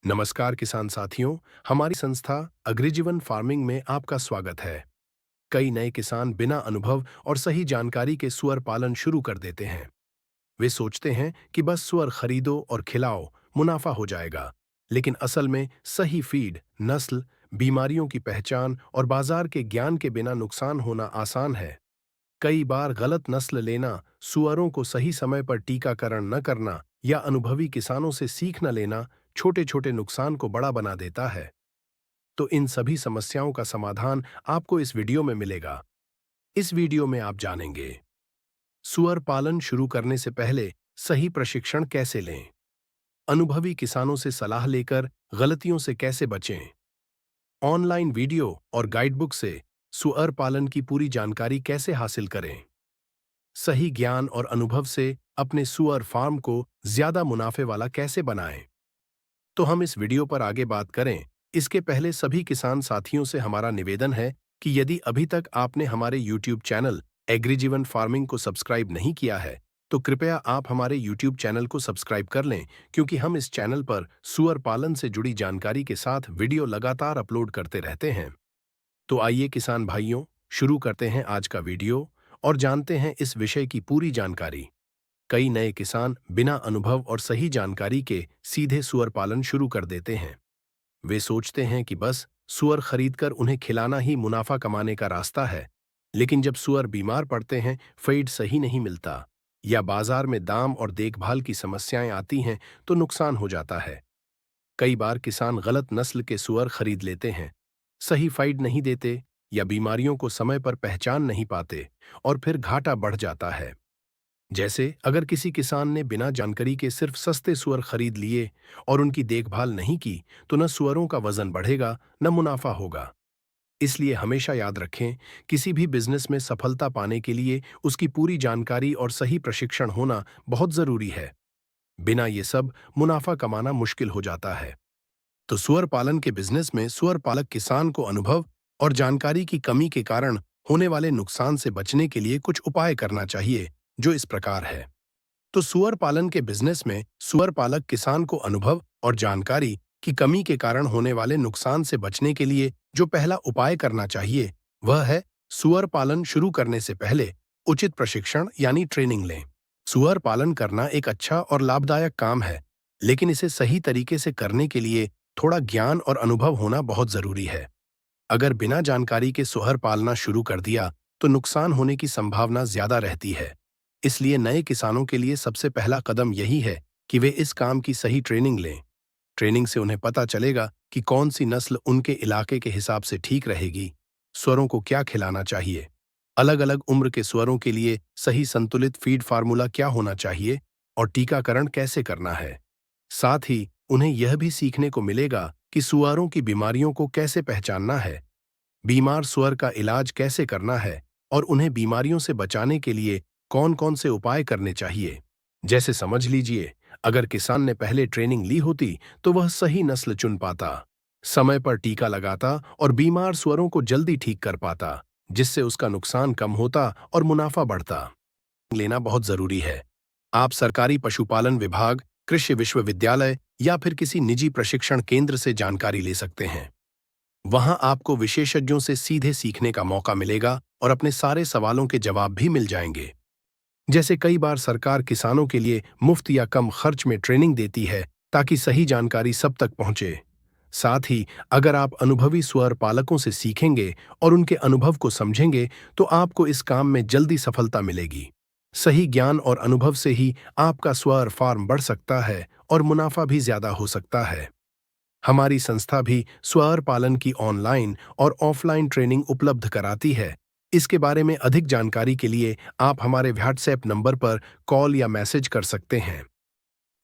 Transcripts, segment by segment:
नमस्कार किसान साथियों, हमारी संस्था अग्रिजीवन फार्मिंग में आपका स्वागत है। कई नए किसान बिना अनुभव और सही जानकारी के सुअर पालन शुरू कर देते हैं। वे सोचते हैं कि बस सुअर खरीदो और खिलाओ, मुनाफा हो जाएगा। लेकिन असल में सही फीड, नस्ल, बीमारियों की पहचान और बाजार के ज्ञान के बिना नुकसान होना आसान है। कई बार गलत नस्ल लेना, सुअरों को सही समय पर टीकाकरण न करना या अनुभवी किसानों से सीख न लेना छोटे छोटे नुकसान को बड़ा बना देता है। तो इन सभी समस्याओं का समाधान आपको इस वीडियो में मिलेगा। इस वीडियो में आप जानेंगे सुअर पालन शुरू करने से पहले सही प्रशिक्षण कैसे लें, अनुभवी किसानों से सलाह लेकर गलतियों से कैसे बचें, ऑनलाइन वीडियो और गाइडबुक से सुअर पालन की पूरी जानकारी कैसे हासिल करें, सही ज्ञान और अनुभव से अपने सुअर फार्म को ज्यादा मुनाफे वाला कैसे बनाएं। तो हम इस वीडियो पर आगे बात करें, इसके पहले सभी किसान साथियों से हमारा निवेदन है कि यदि अभी तक आपने हमारे YouTube चैनल एग्रीजीवन फार्मिंग को सब्सक्राइब नहीं किया है, तो कृपया आप हमारे YouTube चैनल को सब्सक्राइब कर लें, क्योंकि हम इस चैनल पर सुअर पालन से जुड़ी जानकारी के साथ वीडियो लगातार अपलोड करते रहते हैं। तो आइए किसान भाइयों, शुरू करते हैं आज का वीडियो और जानते हैं इस विषय की पूरी जानकारी। कई नए किसान बिना अनुभव और सही जानकारी के सीधे सुअर पालन शुरू कर देते हैं। वे सोचते हैं कि बस सुअर खरीदकर उन्हें खिलाना ही मुनाफा कमाने का रास्ता है। लेकिन जब सुअर बीमार पड़ते हैं, फीड सही नहीं मिलता या बाजार में दाम और देखभाल की समस्याएं आती हैं, तो नुकसान हो जाता है। कई बार किसान गलत नस्ल के सुअर खरीद लेते हैं, सही फीड नहीं देते या बीमारियों को समय पर पहचान नहीं पाते, और फिर घाटा बढ़ जाता है। जैसे अगर किसी किसान ने बिना जानकारी के सिर्फ सस्ते सुअर खरीद लिए और उनकी देखभाल नहीं की, तो न सुअरों का वजन बढ़ेगा न मुनाफा होगा। इसलिए हमेशा याद रखें, किसी भी बिजनेस में सफलता पाने के लिए उसकी पूरी जानकारी और सही प्रशिक्षण होना बहुत जरूरी है। बिना ये सब मुनाफा कमाना मुश्किल हो जाता है। तो सुअर पालन के बिजनेस में सुअर पालक किसान को अनुभव और जानकारी की कमी के कारण होने वाले नुकसान से बचने के लिए कुछ उपाय करना चाहिए, जो इस प्रकार है। तो सुअर पालन के बिजनेस में सुअर पालक किसान को अनुभव और जानकारी की कमी के कारण होने वाले नुकसान से बचने के लिए जो पहला उपाय करना चाहिए, वह है सुअर पालन शुरू करने से पहले उचित प्रशिक्षण यानी ट्रेनिंग लें। सुअर पालन करना एक अच्छा और लाभदायक काम है, लेकिन इसे सही तरीके से करने के लिए थोड़ा ज्ञान और अनुभव होना बहुत जरूरी है। अगर बिना जानकारी के सुअर पालना शुरू कर दिया, तो नुकसान होने की संभावना ज्यादा रहती है। इसलिए नए किसानों के लिए सबसे पहला कदम यही है कि वे इस काम की सही ट्रेनिंग लें। ट्रेनिंग से उन्हें पता चलेगा कि कौन सी नस्ल उनके इलाके के हिसाब से ठीक रहेगी, सुअरों को क्या खिलाना चाहिए, अलग अलग उम्र के सुअरों के लिए सही संतुलित फीड फार्मूला क्या होना चाहिए और टीकाकरण कैसे करना है। साथ ही उन्हें यह भी सीखने को मिलेगा कि सुअरों की बीमारियों को कैसे पहचानना है, बीमार सुअर का इलाज कैसे करना है और उन्हें बीमारियों से बचाने के लिए कौन कौन से उपाय करने चाहिए। जैसे समझ लीजिए, अगर किसान ने पहले ट्रेनिंग ली होती, तो वह सही नस्ल चुन पाता, समय पर टीका लगाता और बीमार सुअरों को जल्दी ठीक कर पाता, जिससे उसका नुकसान कम होता और मुनाफा बढ़ता। लेना बहुत जरूरी है। आप सरकारी पशुपालन विभाग, कृषि विश्वविद्यालय या फिर किसी निजी प्रशिक्षण केंद्र से जानकारी ले सकते हैं। वहां आपको विशेषज्ञों से सीधे सीखने का मौका मिलेगा और अपने सारे सवालों के जवाब भी मिल जाएंगे। जैसे कई बार सरकार किसानों के लिए मुफ्त या कम खर्च में ट्रेनिंग देती है, ताकि सही जानकारी सब तक पहुंचे। साथ ही अगर आप अनुभवी सुअर पालकों से सीखेंगे और उनके अनुभव को समझेंगे, तो आपको इस काम में जल्दी सफलता मिलेगी। सही ज्ञान और अनुभव से ही आपका सुअर फार्म बढ़ सकता है और मुनाफा भी ज्यादा हो सकता है। हमारी संस्था भी सुअर पालन की ऑनलाइन और ऑफलाइन ट्रेनिंग उपलब्ध कराती है। इसके बारे में अधिक जानकारी के लिए आप हमारे व्हाट्सएप नंबर पर कॉल या मैसेज कर सकते हैं।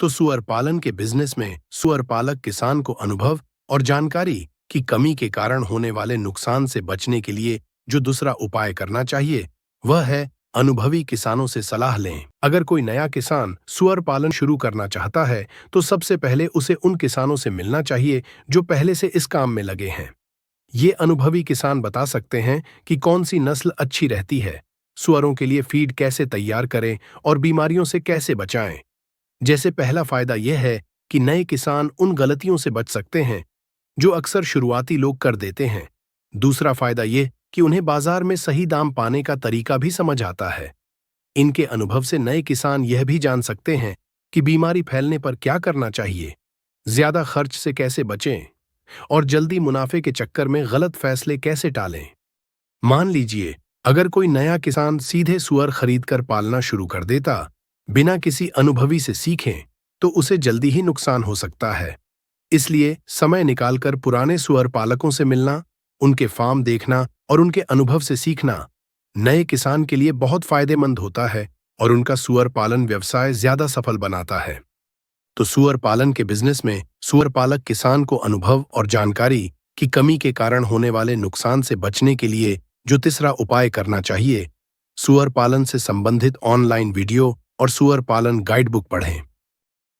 तो सुअर पालन के बिजनेस में सुअर पालक किसान को अनुभव और जानकारी की कमी के कारण होने वाले नुकसान से बचने के लिए जो दूसरा उपाय करना चाहिए, वह है अनुभवी किसानों से सलाह लें। अगर कोई नया किसान सुअर पालन शुरू करना चाहता है, तो सबसे पहले उसे उन किसानों से मिलना चाहिए जो पहले से इस काम में लगे हैं। ये अनुभवी किसान बता सकते हैं कि कौन सी नस्ल अच्छी रहती है, सुअरों के लिए फीड कैसे तैयार करें और बीमारियों से कैसे बचाएं। जैसे पहला फायदा यह है कि नए किसान उन गलतियों से बच सकते हैं जो अक्सर शुरुआती लोग कर देते हैं। दूसरा फायदा ये कि उन्हें बाजार में सही दाम पाने का तरीका भी समझ आता है। इनके अनुभव से नए किसान यह भी जान सकते हैं कि बीमारी फैलने पर क्या करना चाहिए, ज्यादा खर्च से कैसे बचें और जल्दी मुनाफे के चक्कर में गलत फैसले कैसे टालें। मान लीजिए, अगर कोई नया किसान सीधे सुअर खरीदकर पालना शुरू कर देता, बिना किसी अनुभवी से सीखें, तो उसे जल्दी ही नुकसान हो सकता है। इसलिए समय निकालकर पुराने सुअर पालकों से मिलना, उनके फार्म देखना और उनके अनुभव से सीखना नए किसान के लिए बहुत फायदेमंद होता है और उनका सुअर पालन व्यवसाय ज्यादा सफल बनाता है। तो सुअर पालन के बिजनेस में सुअर पालक किसान को अनुभव और जानकारी की कमी के कारण होने वाले नुकसान से बचने के लिए जो तीसरा उपाय करना चाहिए, सुअर पालन से संबंधित ऑनलाइन वीडियो और सुअर पालन गाइड बुक पढ़ें।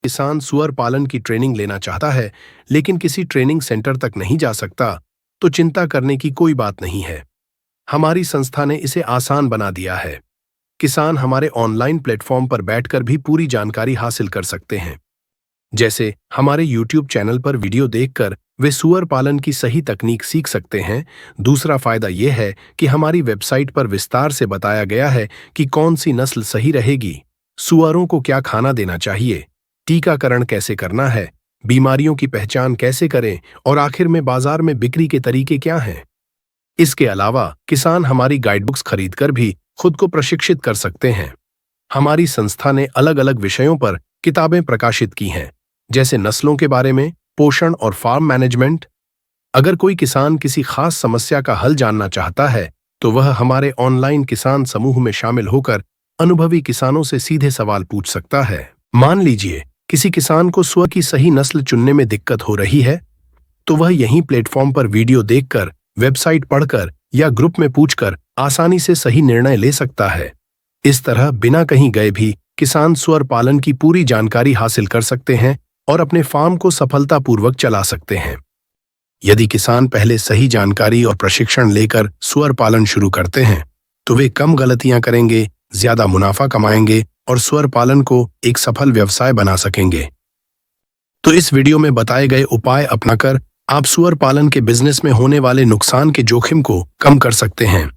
किसान सुअर पालन की ट्रेनिंग लेना चाहता है लेकिन किसी ट्रेनिंग सेंटर तक नहीं जा सकता, तो चिंता करने की कोई बात नहीं है। हमारी संस्था ने इसे आसान बना दिया है। किसान हमारे ऑनलाइन प्लेटफॉर्म पर बैठकर भी पूरी जानकारी हासिल कर सकते हैं। जैसे हमारे YouTube चैनल पर वीडियो देखकर वे सुअर पालन की सही तकनीक सीख सकते हैं। दूसरा फायदा यह है कि हमारी वेबसाइट पर विस्तार से बताया गया है कि कौन सी नस्ल सही रहेगी, सुअरों को क्या खाना देना चाहिए, टीकाकरण कैसे करना है, बीमारियों की पहचान कैसे करें और आखिर में बाजार में बिक्री के तरीके क्या हैं। इसके अलावा किसान हमारी गाइडबुक्स खरीदकर भी खुद को प्रशिक्षित कर सकते हैं। हमारी संस्था ने अलग अलग विषयों पर किताबें प्रकाशित की हैं, जैसे नस्लों के बारे में, पोषण और फार्म मैनेजमेंट। अगर कोई किसान किसी खास समस्या का हल जानना चाहता है, तो वह हमारे ऑनलाइन किसान समूह में शामिल होकर अनुभवी किसानों से सीधे सवाल पूछ सकता है। मान लीजिए, किसी किसान को सुअर की सही नस्ल चुनने में दिक्कत हो रही है, तो वह यहीं प्लेटफॉर्म पर वीडियो देखकर, वेबसाइट पढ़कर या ग्रुप में पूछकर आसानी से सही निर्णय ले सकता है। इस तरह बिना कहीं गए भी किसान सुअर पालन की पूरी जानकारी हासिल कर सकते हैं और अपने फार्म को सफलतापूर्वक चला सकते हैं। यदि किसान पहले सही जानकारी और प्रशिक्षण लेकर सुअर पालन शुरू करते हैं, तो वे कम गलतियां करेंगे, ज्यादा मुनाफा कमाएंगे और सुअर पालन को एक सफल व्यवसाय बना सकेंगे। तो इस वीडियो में बताए गए उपाय अपनाकर आप सुअर पालन के बिजनेस में होने वाले नुकसान के जोखिम को कम कर सकते हैं।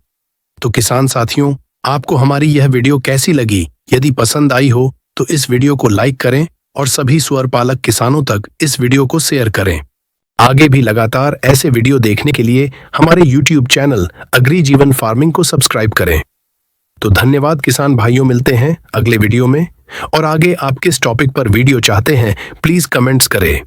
तो किसान साथियों, आपको हमारी यह वीडियो कैसी लगी? यदि पसंद आई हो तो इस वीडियो को लाइक करें और सभी सुअर पालक किसानों तक इस वीडियो को शेयर करें। आगे भी लगातार ऐसे वीडियो देखने के लिए हमारे YouTube चैनल अग्री जीवन फार्मिंग को सब्सक्राइब करें। तो धन्यवाद किसान भाइयों, मिलते हैं अगले वीडियो में। और आगे आप किस टॉपिक पर वीडियो चाहते हैं, प्लीज कमेंट्स करें।